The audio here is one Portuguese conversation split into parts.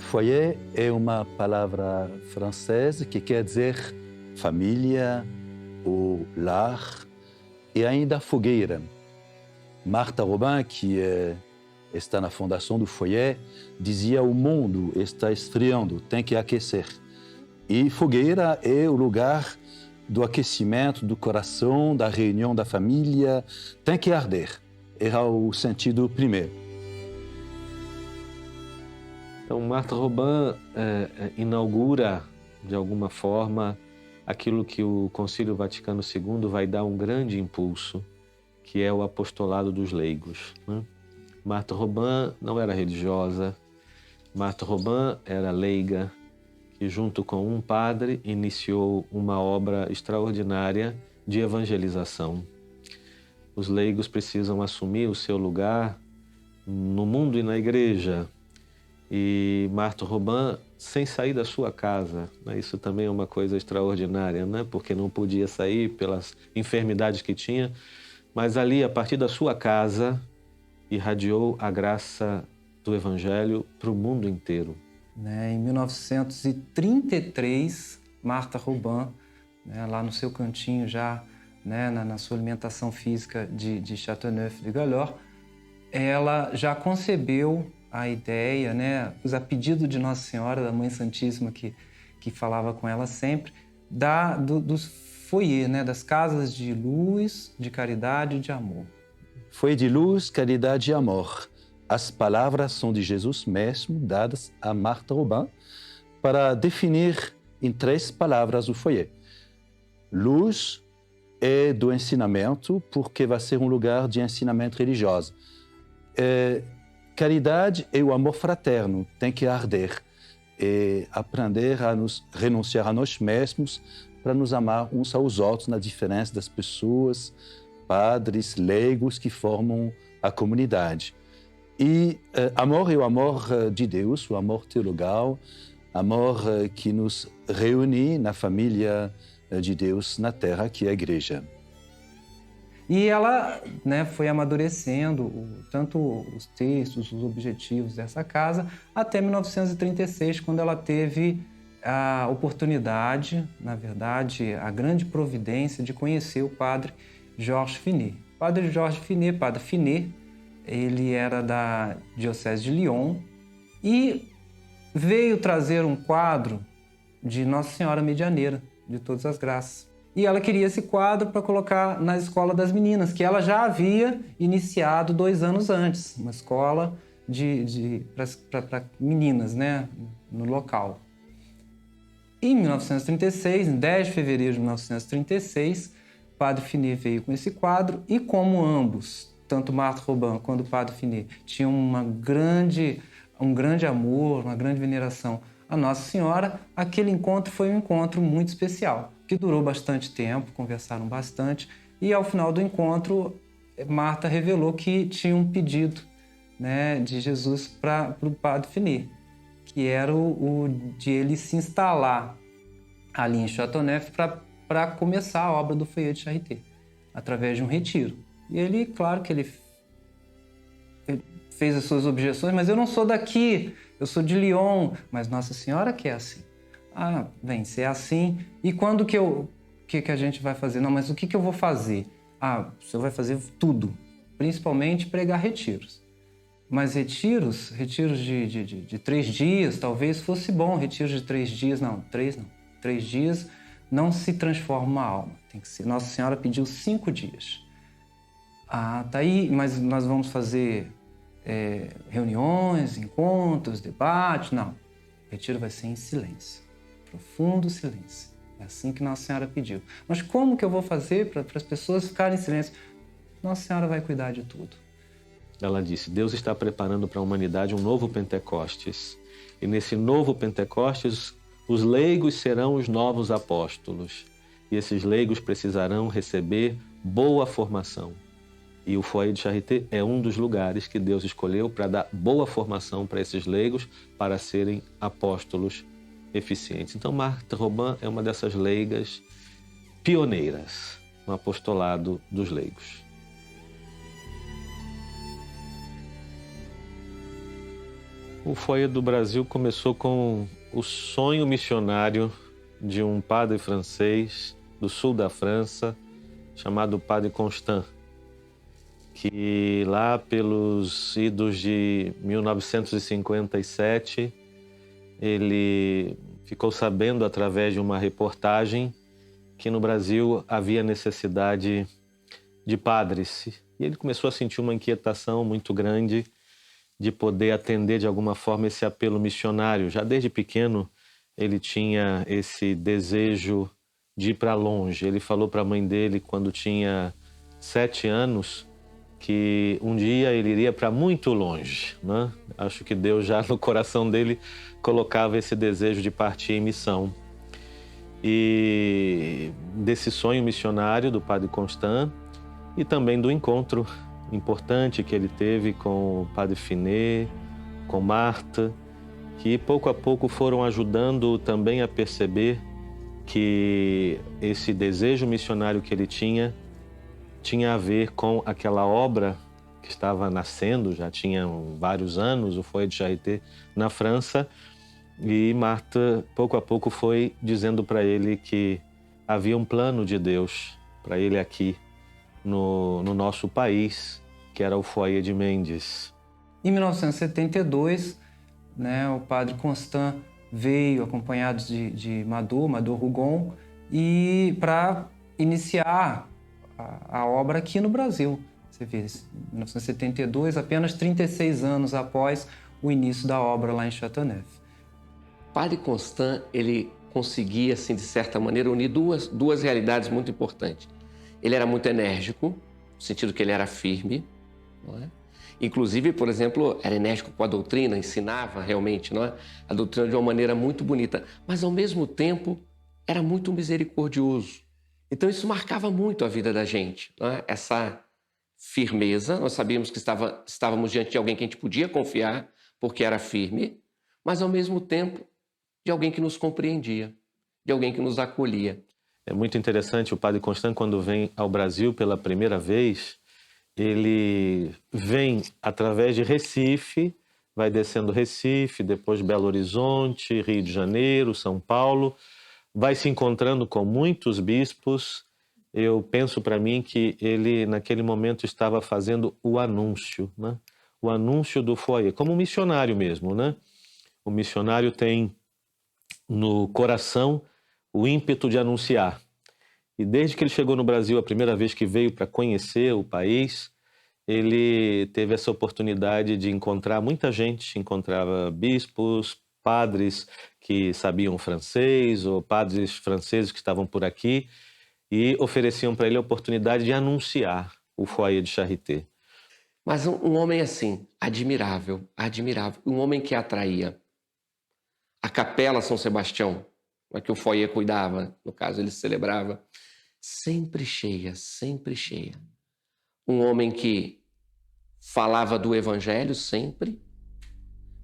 Foyer é uma palavra francesa que quer dizer família ou lar e ainda fogueira. Martha Robin, que está na fundação do Foyer, dizia: o mundo está esfriando, tem que aquecer. E fogueira é o lugar do aquecimento do coração, da reunião da família, tem que arder. Era o sentido primeiro. Então, Martha Robin inaugura, de alguma forma, aquilo que o Concílio Vaticano II vai dar um grande impulso, que é o apostolado dos leigos, né? Martha Robin não era religiosa, Martha Robin era leiga, que junto com um padre iniciou uma obra extraordinária de evangelização. Os leigos precisam assumir o seu lugar no mundo e na igreja. E Martha Robin, sem sair da sua casa, né? Isso também é uma coisa extraordinária, né? Porque não podia sair pelas enfermidades que tinha, mas ali, a partir da sua casa, irradiou a graça do Evangelho para o mundo inteiro. Em 1933, Martha Robin, lá no seu cantinho já, na sua alimentação física de Châteauneuf-du-Gallard, ela já concebeu a ideia, a pedido de Nossa Senhora, da Mãe Santíssima, que falava com ela sempre, dos foyer, das casas de luz, de caridade e de amor. Foyer de luz, caridade e amor. As palavras são de Jesus mesmo, dadas a Martha Robin, para definir em 3 palavras o foyer. Luz é do ensinamento, porque vai ser um lugar de ensinamento religioso. Caridade é o amor fraterno, tem que arder. É aprender a nos renunciar a nós mesmos para nos amar uns aos outros na diferença das pessoas, padres, leigos que formam a comunidade. E amor é o amor de Deus, o amor teologal, amor que nos reúne na família de Deus na terra, que é a igreja. E ela foi amadurecendo tanto os textos, os objetivos dessa casa, até 1936, quando ela teve a oportunidade, na verdade, a grande providência de conhecer o padre Georges Finet. O padre Georges Finet, padre Finet, ele era da Diocese de Lyon e veio trazer um quadro de Nossa Senhora Medianeira, de Todas as Graças. E ela queria esse quadro para colocar na Escola das Meninas, que ela já havia iniciado 2 anos antes, uma escola para meninas, no local. Em 1936, em 10 de fevereiro de 1936, o padre Finet veio com esse quadro e como ambos, tanto Martha Robin quanto o padre Finet, tinham um grande amor, uma grande veneração a Nossa Senhora, aquele encontro foi um encontro muito especial, que durou bastante tempo, conversaram bastante, e ao final do encontro, Martha revelou que tinha um pedido de Jesus para o padre Finet, que era o de ele se instalar ali em Châteauneuf para começar a obra do Foyer de Charité, através de um retiro. E ele, claro que ele fez as suas objeções, mas eu não sou daqui, eu sou de Lyon, mas Nossa Senhora quer assim. Ah, bem, se é assim, e quando que a gente vai fazer? Não, mas o que eu vou fazer? Ah, o senhor vai fazer tudo, principalmente pregar retiros. Mas retiros de 3 dias, talvez fosse bom, retiros de 3 dias, não, 3 não. 3 dias não se transforma uma alma, tem que ser. Nossa Senhora pediu 5 dias. Ah, tá aí, mas nós vamos fazer reuniões, encontros, debates, não. O retiro vai ser em silêncio, profundo silêncio. É assim que Nossa Senhora pediu. Mas como que eu vou fazer para as pessoas ficarem em silêncio? Nossa Senhora vai cuidar de tudo. Ela disse: Deus está preparando para a humanidade um novo Pentecostes. E nesse novo Pentecostes, os leigos serão os novos apóstolos. E esses leigos precisarão receber boa formação. E o Foyer de Charité é um dos lugares que Deus escolheu para dar boa formação para esses leigos, para serem apóstolos eficientes. Então, Martha Robin é uma dessas leigas pioneiras no apostolado dos leigos. O Foyer do Brasil começou com o sonho missionário de um padre francês do sul da França, chamado Padre Constant, que lá pelos idos de 1957, ele ficou sabendo através de uma reportagem que no Brasil havia necessidade de padres. E ele começou a sentir uma inquietação muito grande de poder atender de alguma forma esse apelo missionário. Já desde pequeno ele tinha esse desejo de ir para longe. Ele falou para a mãe dele quando tinha 7 anos que um dia ele iria para muito longe, né? Acho que Deus já no coração dele colocava esse desejo de partir em missão. E desse sonho missionário do Padre Constant e também do encontro importante que ele teve com o Padre Finet, com Marta, que pouco a pouco foram ajudando também a perceber que esse desejo missionário que ele tinha a ver com aquela obra que estava nascendo, já tinha vários anos, o Foyer de Charité na França, e Marta pouco a pouco foi dizendo para ele que havia um plano de Deus para ele aqui no nosso país, que era o Foyer de Mendes. Em 1972, né, o Padre Constant veio acompanhado de Mador Rougon, e para iniciar a obra aqui no Brasil. Você vê, em 1972, apenas 36 anos após o início da obra lá em Châteauneuf. Padre Constant, ele conseguia, assim, de certa maneira, unir duas realidades muito importantes. Ele era muito enérgico, no sentido que ele era firme, não é? Inclusive, por exemplo, era enérgico com a doutrina, ensinava realmente, não é? A doutrina de uma maneira muito bonita, mas ao mesmo tempo era muito misericordioso. Então isso marcava muito a vida da gente, não é? Essa firmeza, nós sabíamos que estávamos diante de alguém que a gente podia confiar, porque era firme, mas ao mesmo tempo de alguém que nos compreendia, de alguém que nos acolhia. É muito interessante, o Padre Constant, quando vem ao Brasil pela primeira vez, ele vem através de Recife, vai descendo Recife, depois Belo Horizonte, Rio de Janeiro, São Paulo, vai se encontrando com muitos bispos. Eu penso para mim que ele, naquele momento, estava fazendo o anúncio, né? O anúncio do Foyer, como um missionário mesmo, né? O missionário tem no coração o ímpeto de anunciar. E desde que ele chegou no Brasil, a primeira vez que veio para conhecer o país, ele teve essa oportunidade de encontrar muita gente, encontrava bispos, padres que sabiam francês, ou padres franceses que estavam por aqui, e ofereciam para ele a oportunidade de anunciar o Foyer de Charité. Mas um homem assim, admirável, um homem que atraía. A Capela São Sebastião, que o Foyer cuidava, no caso ele celebrava, sempre cheia, sempre cheia. Um homem que falava do Evangelho sempre,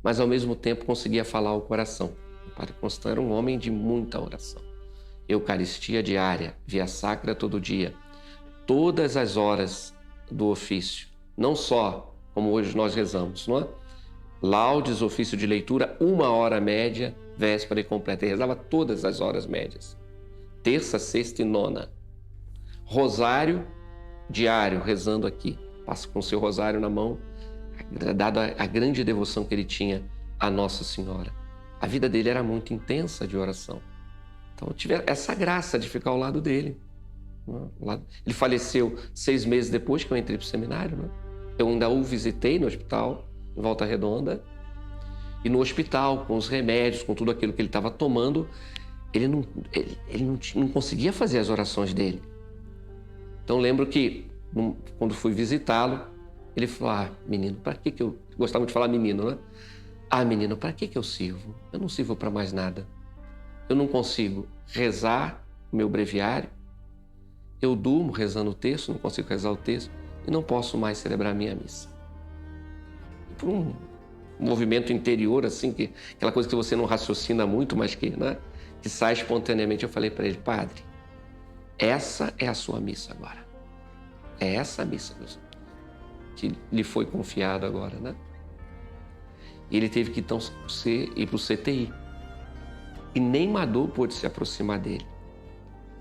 mas ao mesmo tempo conseguia falar ao coração. O Padre Constant era um homem de muita oração. Eucaristia diária, via sacra todo dia, todas as horas do ofício, não só como hoje nós rezamos, não é? Laudes, ofício de leitura, 1 hora média, véspera e completa. Ele rezava todas as horas médias. Terça, sexta e nona. Rosário diário, rezando aqui. Passa com o seu rosário na mão, dada a grande devoção que ele tinha à Nossa Senhora. A vida dele era muito intensa de oração. Então eu tive essa graça de ficar ao lado dele. Ele faleceu 6 meses depois que eu entrei para o seminário, né? Eu ainda o visitei no hospital, em Volta Redonda, e no hospital, com os remédios, com tudo aquilo que ele estava tomando, ele não conseguia fazer as orações dele. Então lembro que, quando fui visitá-lo, ele falou: menino, para que eu... Gostava de falar menino, né? Menino, para que eu sirvo? Eu não sirvo para mais nada. Eu não consigo rezar o meu breviário, eu durmo rezando o texto, não consigo rezar o texto, e não posso mais celebrar a minha missa. Por um movimento interior, assim, aquela coisa que você não raciocina muito, mas que, né, que sai espontaneamente, eu falei para ele: padre, essa é a sua missa agora. É essa a missa, meu senhor, que lhe foi confiado agora, né? E ele teve que então ir para o CTI. E nem Madô pôde se aproximar dele.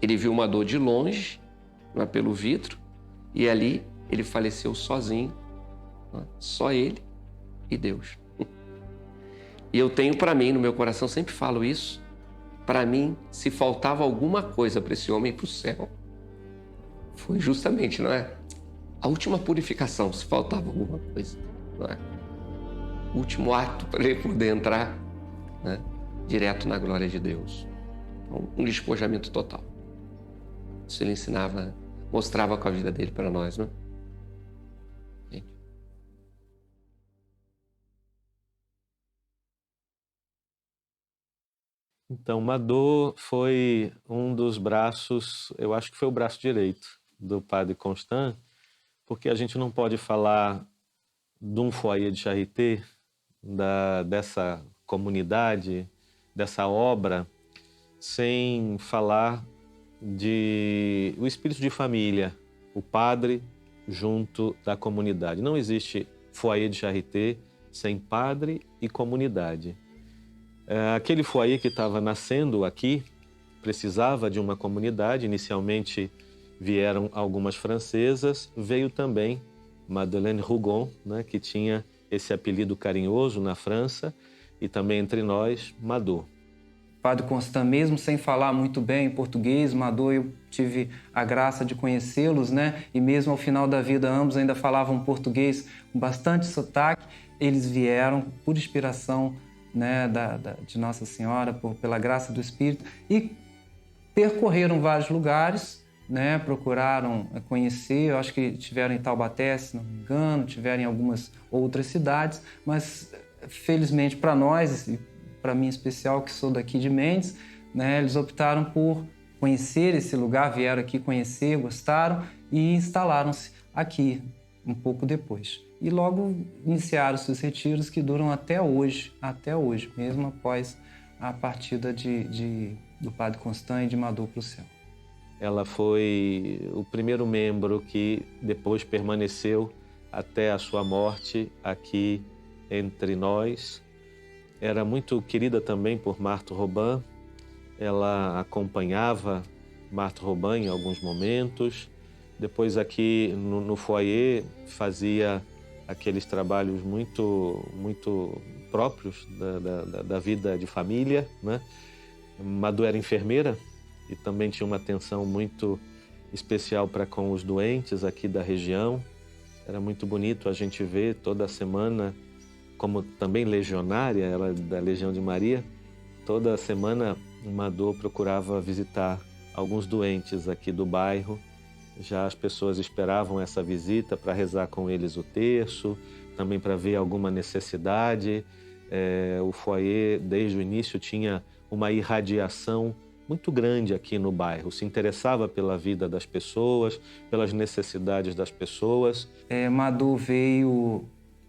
Ele viu Madô de longe, pelo vidro, e ali ele faleceu sozinho, só ele e Deus. E eu tenho para mim, no meu coração, sempre falo isso, para mim, se faltava alguma coisa para esse homem ir para o céu, foi justamente, não é? A última purificação, se faltava alguma coisa, não é? O último ato para ele poder entrar, né, direto na glória de Deus. Então, um despojamento total. Isso ele ensinava, mostrava com a vida dele para nós, não é? Então, Madô foi um dos braços, eu acho que foi o braço direito do padre Constant, porque a gente não pode falar de um foyer de charité, dessa comunidade, dessa obra, sem falar o espírito de família, o padre junto da comunidade. Não existe foyer de charité sem padre e comunidade. Aquele foyer que estava nascendo aqui precisava de uma comunidade. Inicialmente vieram algumas francesas, veio também Madeleine Rougon, né, que tinha esse apelido carinhoso na França, e também entre nós, Madô. Padre Constant, mesmo sem falar muito bem português, Madô, eu tive a graça de conhecê-los, né? E mesmo ao final da vida, ambos ainda falavam português com bastante sotaque. Eles vieram por inspiração, né, de Nossa Senhora, pela graça do Espírito, e percorreram vários lugares, né? Procuraram conhecer. Eu acho que tiveram em Taubaté, se não me engano, tiveram em algumas outras cidades, mas felizmente para nós, para mim em especial, que sou daqui de Mendes, né, eles optaram por conhecer esse lugar, vieram aqui conhecer, gostaram e instalaram-se aqui um pouco depois. E logo iniciaram seus retiros, que duram até hoje, mesmo após a partida do padre Constant e de Madô para o céu. Ela foi o primeiro membro que depois permaneceu até a sua morte aqui entre nós. Era muito querida também por Marthe Robin. Ela acompanhava Marthe Robin em alguns momentos. Depois aqui no foyer fazia aqueles trabalhos muito próprios da vida de família, né? Madô era enfermeira e também tinha uma atenção muito especial para com os doentes aqui da região. Era muito bonito a gente ver toda semana, como também legionária, ela é da Legião de Maria, toda semana Madô procurava visitar alguns doentes aqui do bairro. Já as pessoas esperavam essa visita para rezar com eles o terço, também para ver alguma necessidade. O foyer, desde o início, tinha uma irradiação muito grande aqui no bairro. Se interessava pela vida das pessoas, pelas necessidades das pessoas. Madô veio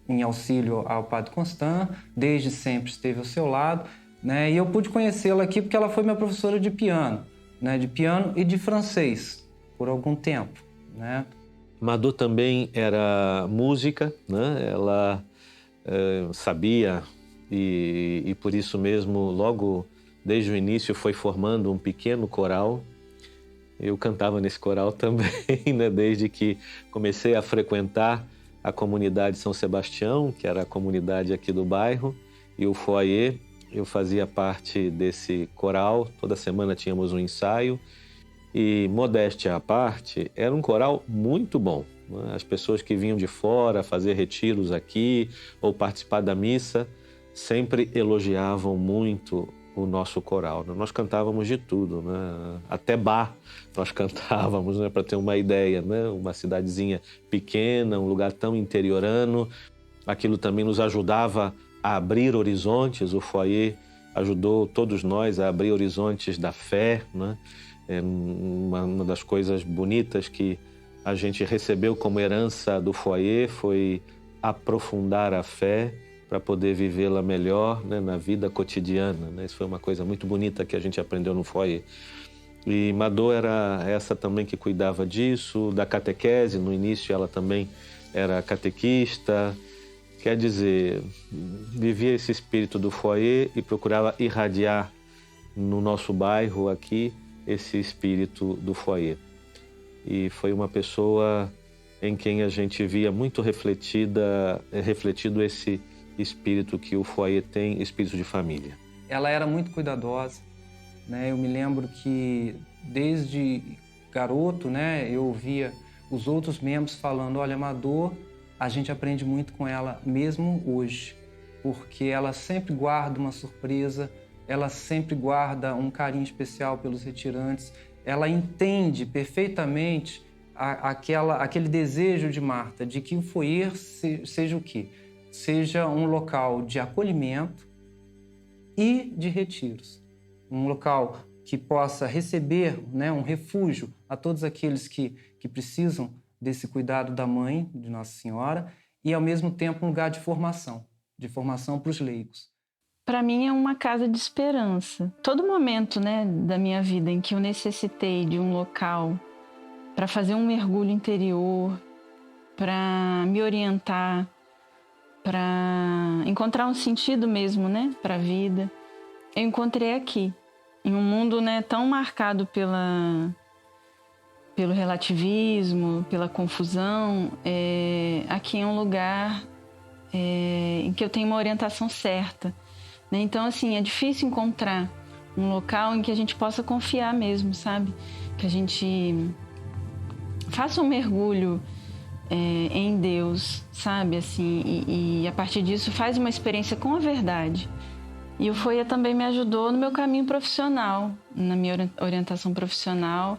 em auxílio ao padre Constant, desde sempre esteve ao seu lado, né? E eu pude conhecê-la aqui porque ela foi minha professora de piano, né? De piano e de francês, por algum tempo, né? Madô também era música, né? Ela sabia e por isso mesmo, logo desde o início, foi formando um pequeno coral. Eu cantava nesse coral também, né? Desde que comecei a frequentar a comunidade São Sebastião, que era a comunidade aqui do bairro, e o foyer. Eu fazia parte desse coral. Toda semana tínhamos um ensaio. E, modéstia à parte, era um coral muito bom. As pessoas que vinham de fora fazer retiros aqui ou participar da missa sempre elogiavam muito o nosso coral. Nós cantávamos de tudo, né? Até Bach nós cantávamos, né? Para ter uma ideia, né? Uma cidadezinha pequena, um lugar tão interiorano. Aquilo também nos ajudava a abrir horizontes. O foyer ajudou todos nós a abrir horizontes da fé, né? Uma das coisas bonitas que a gente recebeu como herança do foyer foi aprofundar a fé para poder vivê-la melhor, né, na vida cotidiana, né? Isso foi uma coisa muito bonita que a gente aprendeu no foyer. E Madô era essa também que cuidava disso, da catequese. No início ela também era catequista, Quer dizer, vivia esse espírito do foyer e procurava irradiar no nosso bairro aqui esse espírito do foyer. E foi uma pessoa em quem a gente via muito refletido esse espírito que o foyer tem, espírito de família. Ela era muito cuidadosa, né? Eu me lembro que desde garoto, né, eu ouvia os outros membros falando, olha, Amador, a gente aprende muito com ela mesmo hoje, porque ela sempre guarda uma surpresa, ela sempre guarda um carinho especial pelos retirantes, ela entende perfeitamente aquele desejo de Marta, de que o foyer seja o quê? Seja um local de acolhimento e de retiros. Um local que possa receber, né, um refúgio a todos aqueles que precisam desse cuidado da mãe, de Nossa Senhora, e ao mesmo tempo um lugar de formação para os leigos. Para mim é uma casa de esperança. Todo momento, né, da minha vida em que eu necessitei de um local para fazer um mergulho interior, para me orientar, para encontrar um sentido mesmo, né, para a vida, eu encontrei aqui, em um mundo, né, tão marcado pelo relativismo, pela confusão. Aqui é um lugar em que eu tenho uma orientação certa, né? Então, assim, é difícil encontrar um local em que a gente possa confiar mesmo, sabe? Que a gente faça um mergulho em Deus, sabe? Assim, e a partir disso faz uma experiência com a verdade. E o foyer também me ajudou no meu caminho profissional, na minha orientação profissional.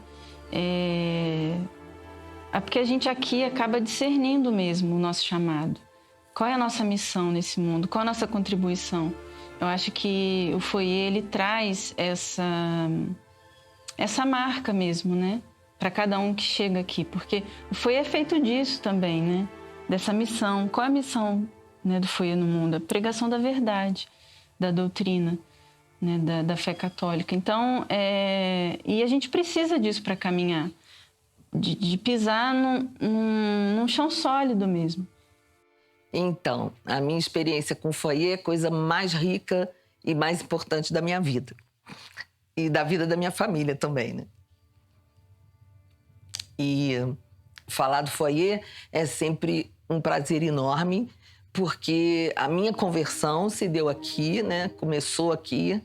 Porque a gente aqui acaba discernindo mesmo o nosso chamado. Qual é a nossa missão nesse mundo? Qual é a nossa contribuição? Eu acho que o foyer, ele traz essa marca mesmo, né? Para cada um que chega aqui. Porque o foyer é feito disso também, né? Dessa missão. Qual é a missão, né, do foyer no mundo? A pregação da verdade, da doutrina, né, da fé católica. Então, e a gente precisa disso para caminhar. De pisar num chão sólido mesmo. Então, a minha experiência com o foyer é a coisa mais rica e mais importante da minha vida. E da vida da minha família também, né? E falar do foyer é sempre um prazer enorme, porque a minha conversão se deu aqui, né? Começou aqui.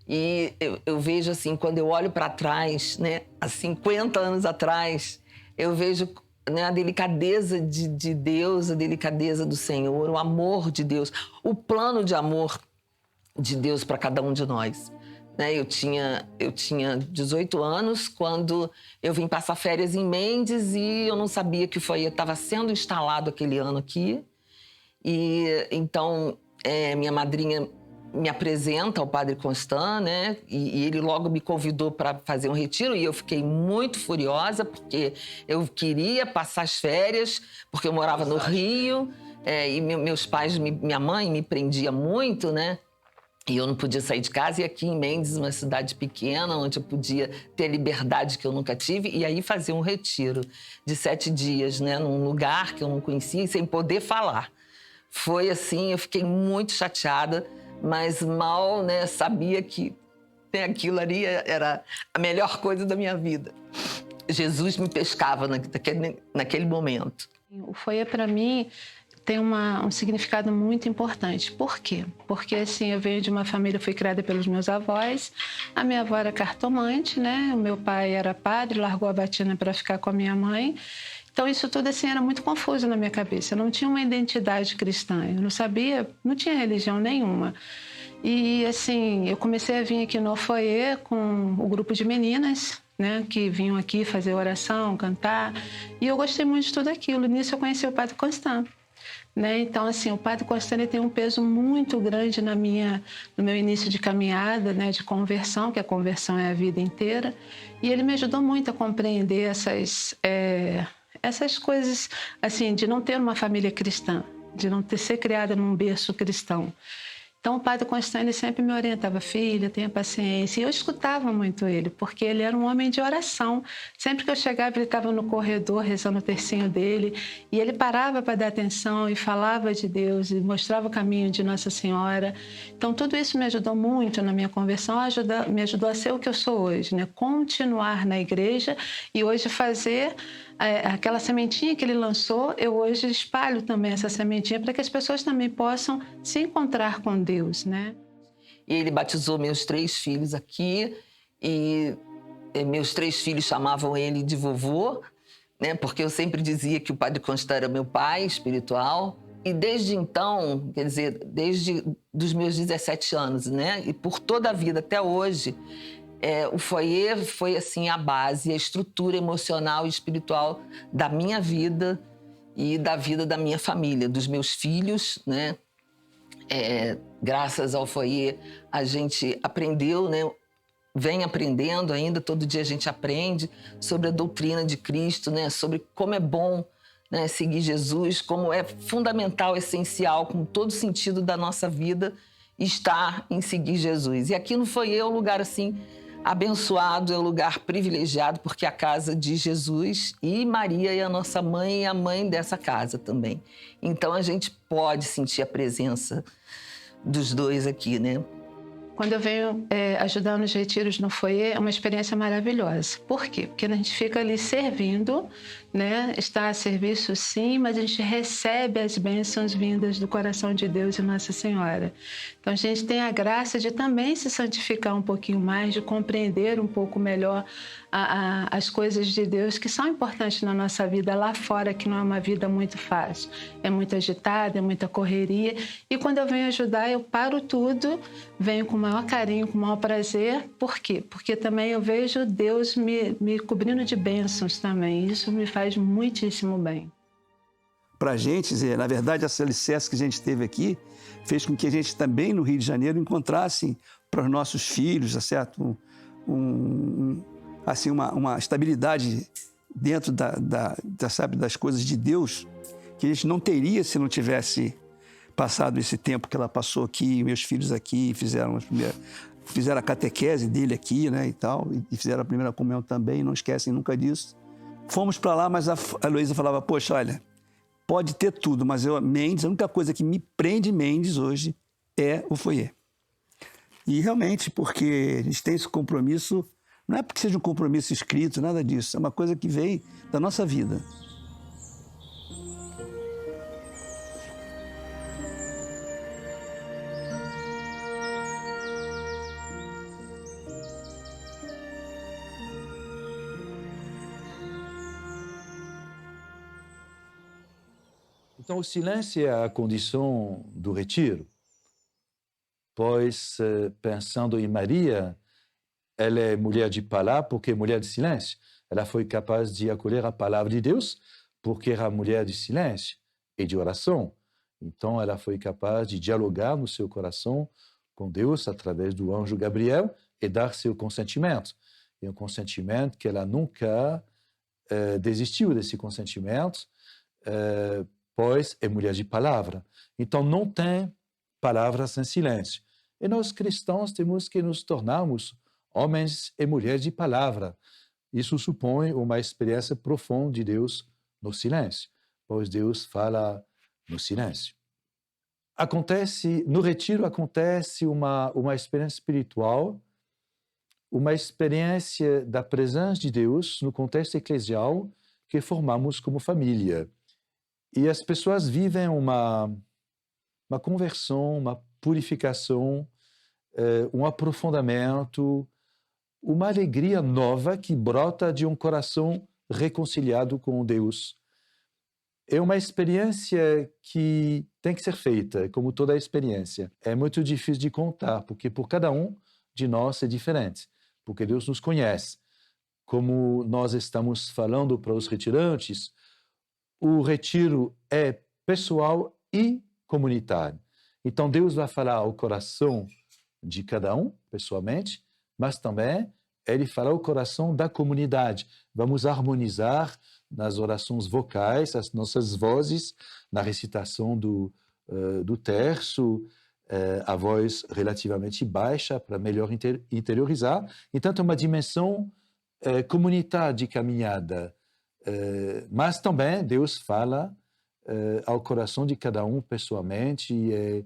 E eu vejo assim, quando eu olho para trás, né? Há 50 anos atrás, eu vejo, né, a delicadeza de Deus, a delicadeza do Senhor, o amor de Deus, o plano de amor de Deus para cada um de nós. Né? Eu tinha 18 anos quando eu vim passar férias em Mendes e eu não sabia que o foyer estava sendo instalado aquele ano aqui. E então minha madrinha me apresenta ao padre Constant, né? E ele logo me convidou para fazer um retiro e eu fiquei muito furiosa porque eu queria passar as férias, porque eu morava no Rio e meus pais, minha mãe me prendia muito, né? E eu não podia sair de casa, e aqui em Mendes, uma cidade pequena, onde eu podia ter a liberdade que eu nunca tive, e aí fazer um retiro de 7 dias, né? Num lugar que eu não conhecia e sem poder falar. Foi assim, eu fiquei muito chateada, mas mal, né, sabia que aquilo ali era a melhor coisa da minha vida. Jesus me pescava naquele momento. O foyer, para mim, tem um significado muito importante. Por quê? Porque, assim, eu venho de uma família, fui criada pelos meus avós. A minha avó era cartomante, né? O meu pai era padre, largou a batina para ficar com a minha mãe. Então, isso tudo, assim, era muito confuso na minha cabeça. Eu não tinha uma identidade cristã, eu não sabia, não tinha religião nenhuma. E, assim, eu comecei a vir aqui no foyer com o grupo de meninas, né, que vinham aqui fazer oração, cantar, e eu gostei muito de tudo aquilo. Nisso eu conheci o padre Constant, né? Então, assim, o padre Constant, ele tem um peso muito grande no meu início de caminhada, né, de conversão, que a conversão é a vida inteira, e ele me ajudou muito a compreender essas coisas, assim, de não ter uma família cristã, de não ser criada num berço cristão. Então, Então, o padre Constant, ele sempre me orientava: filha, tenha paciência. E eu escutava muito ele, porque ele era um homem de oração. Sempre que eu chegava, ele estava no corredor rezando o tercinho dele, e ele parava para dar atenção e falava de Deus e mostrava o caminho de Nossa Senhora. Então, tudo isso me ajudou muito na minha conversão, me ajudou a ser o que eu sou hoje, né? Continuar na igreja e hoje fazer aquela sementinha que ele lançou, eu hoje espalho também essa sementinha para que as pessoas também possam se encontrar com Deus, né? E ele batizou meus 3 filhos aqui e meus 3 filhos chamavam ele de vovô, né? Porque eu sempre dizia que o padre Constant era meu pai espiritual. E desde então, quer dizer, desde os meus 17 anos, né? E por toda a vida até hoje, o foyer foi assim a base, a estrutura emocional e espiritual da minha vida e da vida da minha família, dos meus filhos, né? Graças ao foyer a gente aprendeu, né? Vem aprendendo ainda, todo dia a gente aprende sobre a doutrina de Cristo, né? Sobre como é bom, né, seguir Jesus, como é fundamental, essencial, com todo sentido da nossa vida, estar em seguir Jesus. E aqui no foyer é um lugar assim abençoado, é um lugar privilegiado, porque é a casa de Jesus e Maria é a nossa mãe e a mãe dessa casa também. Então a gente pode sentir a presença dos dois aqui, né? Quando eu venho ajudar nos retiros no foyer, é uma experiência maravilhosa. Por quê? Porque a gente fica ali servindo, né? Está a serviço sim, mas a gente recebe as bênçãos vindas do coração de Deus e Nossa Senhora. Então a gente tem a graça de também se santificar um pouquinho mais, de compreender um pouco melhor as coisas de Deus que são importantes na nossa vida lá fora, que não é uma vida muito fácil. É muito agitada, é muita correria. E quando eu venho ajudar, eu paro tudo, venho com o maior carinho, com o maior prazer. Por quê? Porque também eu vejo Deus me cobrindo de bênçãos também. Isso me faz muitíssimo bem. Para a gente, na verdade, essa alicerce que a gente teve aqui fez com que a gente também, no Rio de Janeiro, encontrasse para os nossos filhos, tá certo? Assim, uma estabilidade dentro sabe, das coisas de Deus que a gente não teria se não tivesse passado esse tempo que ela passou aqui, meus filhos aqui, fizeram a catequese dele aqui, né, e tal, e fizeram a primeira comunhão também, não esquecem nunca disso. Fomos para lá, mas a Heloísa falava: poxa, olha, pode ter tudo, mas Mendes, a única coisa que me prende Mendes hoje é o foyer. E realmente, porque a gente tem esse compromisso, não é porque seja um compromisso escrito, nada disso, é uma coisa que vem da nossa vida. Então, o silêncio é a condição do retiro, pois, pensando em Maria, ela é mulher de palavra porque é mulher de silêncio. Ela foi capaz de acolher a palavra de Deus porque era mulher de silêncio e de oração. Então, ela foi capaz de dialogar no seu coração com Deus através do anjo Gabriel e dar seu consentimento. E um consentimento que ela nunca desistiu desse consentimento, pois é mulher de palavra. Então, não tem palavras sem silêncio. E nós, cristãos, temos que nos tornarmos homens e mulheres de palavra. Isso supõe uma experiência profunda de Deus no silêncio, pois Deus fala no silêncio. No retiro acontece uma experiência espiritual, uma experiência da presença de Deus no contexto eclesial que formamos como família. E as pessoas vivem uma conversão, uma purificação, um aprofundamento, uma alegria nova que brota de um coração reconciliado com Deus. É uma experiência que tem que ser feita, como toda experiência. É muito difícil de contar, porque por cada um de nós é diferente, porque Deus nos conhece. Como nós estamos falando para os retirantes, o retiro é pessoal e comunitário. Então, Deus vai falar ao coração de cada um, pessoalmente, mas também Ele fala ao coração da comunidade. Vamos harmonizar nas orações vocais, as nossas vozes, na recitação do terço, a voz relativamente baixa para melhor interiorizar. Então, é uma dimensão comunitária de caminhada. Mas também Deus fala ao coração de cada um pessoalmente e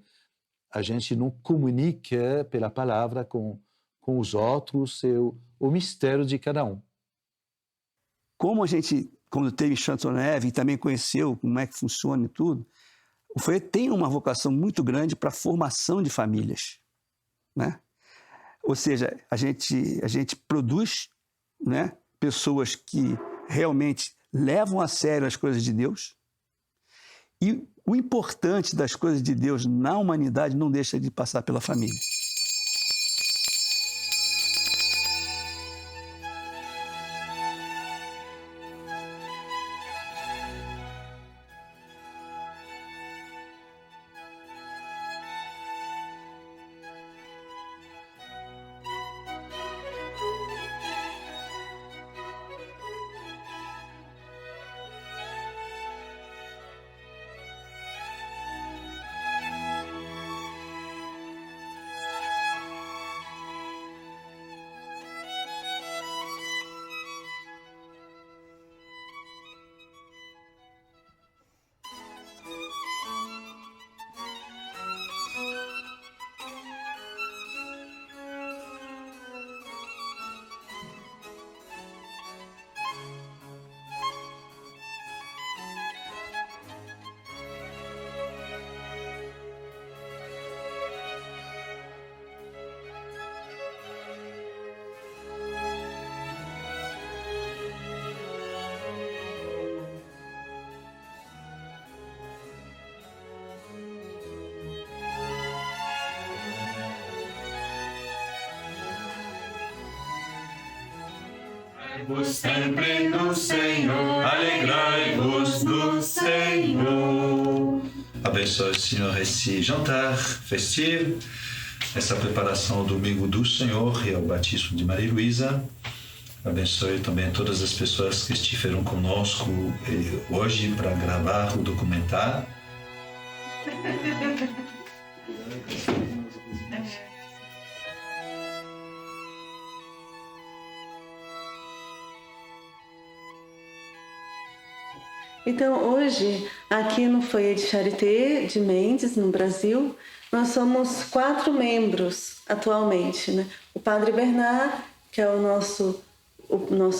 a gente não comunica pela palavra com os outros o mistério de cada um. Como a gente, quando teve em Chantoneve e também conheceu como é que funciona e tudo, o Foyer tem uma vocação muito grande para a formação de famílias, né? Ou seja, a gente produz, né, pessoas que realmente levam a sério as coisas de Deus. E o importante das coisas de Deus na humanidade não deixa de passar pela família. Alegrai-vos sempre no Senhor, alegrai-vos no Senhor. Abençoe, Senhor, esse jantar festivo, essa preparação ao Domingo do Senhor e ao batismo de Maria Luísa. Abençoe também todas as pessoas que estiveram conosco hoje para gravar o documentário. Então, hoje, aqui no Foyer de Charité de Mendes, no Brasil, nós somos 4 membros atualmente, né? O Padre Bernard, que é o nosso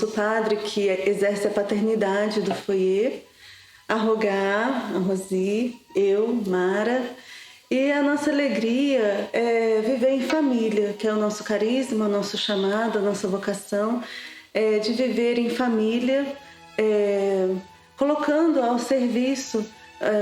padre que exerce a paternidade do Foyer, a Rogá, a Rosi, eu, Mara, e a nossa alegria é viver em família, que é o nosso carisma, o nosso chamado, a nossa vocação, de viver em família, colocando ao serviço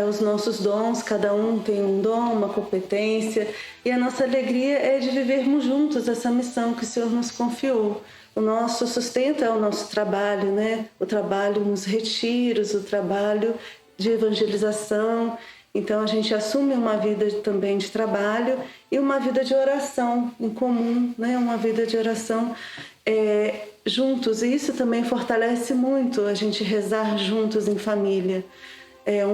os nossos dons, cada um tem um dom, uma competência, e a nossa alegria é de vivermos juntos essa missão que o Senhor nos confiou. O nosso sustento é o nosso trabalho, né? O trabalho nos retiros, o trabalho de evangelização. Então a gente assume uma vida também de trabalho e uma vida de oração em comum, né? Uma vida de oração juntos. E isso também fortalece muito a gente rezar juntos em família,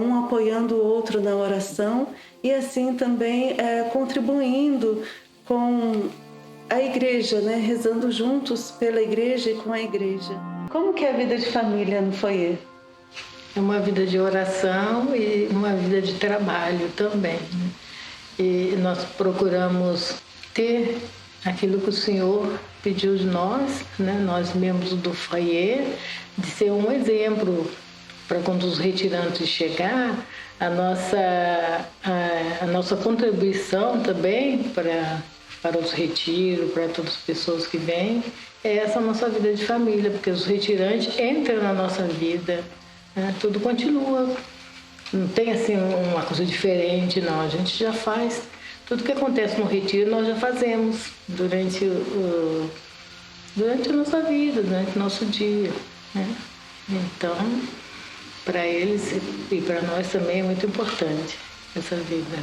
um apoiando o outro na oração e assim também contribuindo com a igreja, né? Rezando juntos pela igreja e com a igreja. Como que é a vida de família no Foyer? É uma vida de oração e uma vida de trabalho também, né? E nós procuramos ter aquilo que o Senhor pediu de nós, né? Nós membros do Foyer, de ser um exemplo para quando os retirantes chegar, a nossa contribuição também para os retiros, para todas as pessoas que vêm, é essa nossa vida de família, porque os retirantes entram na nossa vida, né? Tudo continua, não tem assim uma coisa diferente, não, a gente já faz, tudo que acontece no retiro nós já fazemos durante a nossa vida, durante o nosso dia, né? Então, para eles e para nós também é muito importante essa vida.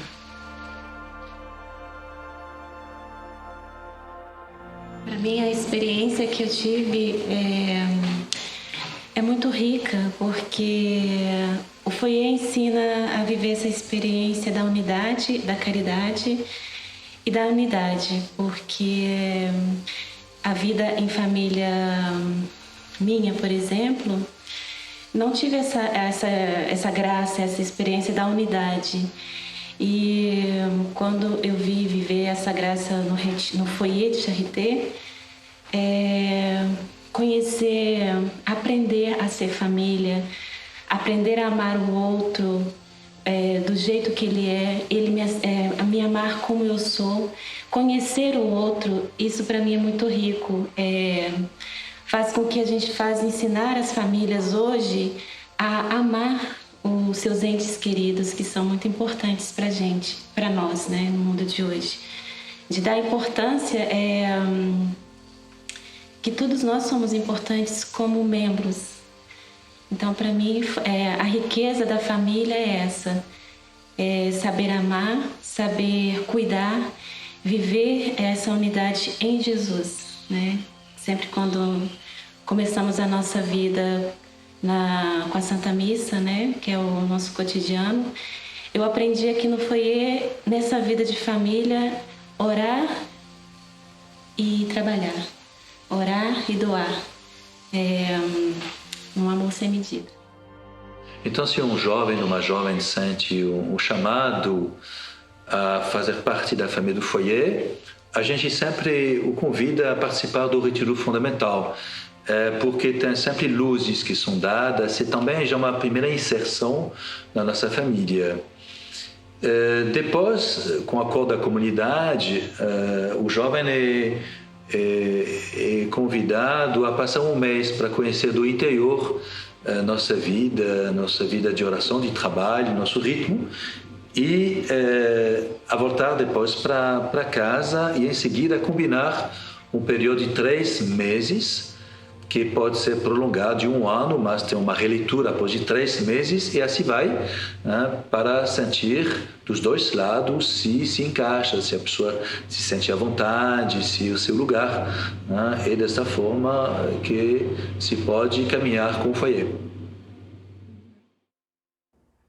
Para mim, a experiência que eu tive é muito rica, porque o Foyer ensina a viver essa experiência da unidade, da caridade e da unidade, porque a vida em família minha, por exemplo, não tive essa graça, essa experiência da unidade. E quando eu vi viver essa graça no foyer de Charité, conhecer, aprender a ser família, aprender a amar o outro do jeito que ele é, me amar como eu sou, conhecer o outro, isso para mim é muito rico. Faz com que a gente ensinar as famílias hoje a amar os seus entes queridos, que são muito importantes para a gente, para nós, né, no mundo de hoje. De dar importância que todos nós somos importantes como membros. Então, para mim, a riqueza da família é essa. Saber amar, saber cuidar, viver essa unidade em Jesus, né? Sempre quando começamos a nossa vida com a Santa Missa, né, que é o nosso cotidiano, eu aprendi aqui no foyer, nessa vida de família, orar e trabalhar, orar e doar, um amor sem medida. Então, se um jovem ou uma jovem sente o chamado a fazer parte da família do foyer, a gente sempre o convida a participar do retiro fundamental, porque tem sempre luzes que são dadas e também já uma primeira inserção na nossa família. Depois, com o acordo da comunidade, o jovem é convidado a passar um mês para conhecer do interior nossa vida de oração, de trabalho, nosso ritmo, e a voltar depois para casa e em seguida combinar um período de 3 meses, que pode ser prolongado de 1 ano, mas tem uma releitura após de 3 meses, e assim vai, né, para sentir dos dois lados se encaixa, se a pessoa se sente à vontade, se o seu lugar, né, é dessa forma que se pode caminhar com o foyer.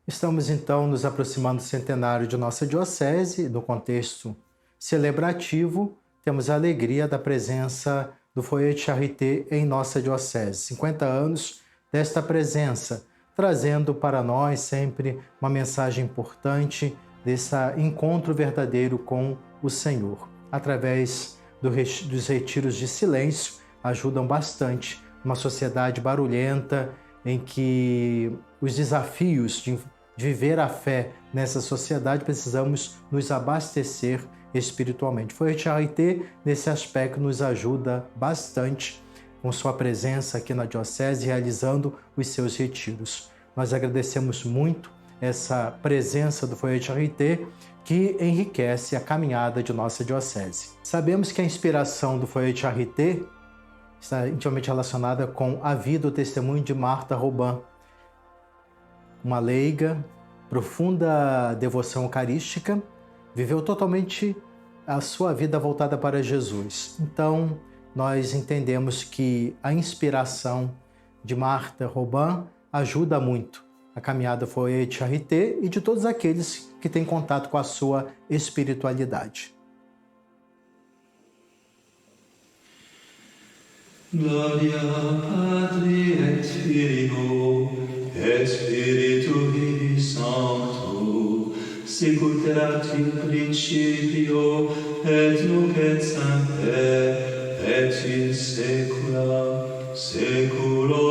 Estamos então nos aproximando do centenário de nossa diocese. No contexto celebrativo, temos a alegria da presença do Foyer de Charité em nossa diocese. 50 anos desta presença, trazendo para nós sempre uma mensagem importante desse encontro verdadeiro com o Senhor. Através dos retiros de silêncio, ajudam bastante uma sociedade barulhenta em que os desafios de viver a fé nessa sociedade precisamos nos abastecer espiritualmente. Foyer de Charité, nesse aspecto, nos ajuda bastante com sua presença aqui na Diocese, realizando os seus retiros. Nós agradecemos muito essa presença do Foyer de Charité, que enriquece a caminhada de nossa Diocese. Sabemos que a inspiração do Foyer de Charité está intimamente relacionada com a vida e o testemunho de Martha Robin, uma leiga, profunda devoção eucarística, viveu totalmente a sua vida voltada para Jesus. Então, nós entendemos que a inspiração de Martha Robin ajuda muito a caminhada Foyer de Charité e de todos aqueles que têm contato com a sua espiritualidade. Gloria Patri et Filio et Spiritui Sancto, sicut erat in principio et nunc et semper et in saecula saeculorum.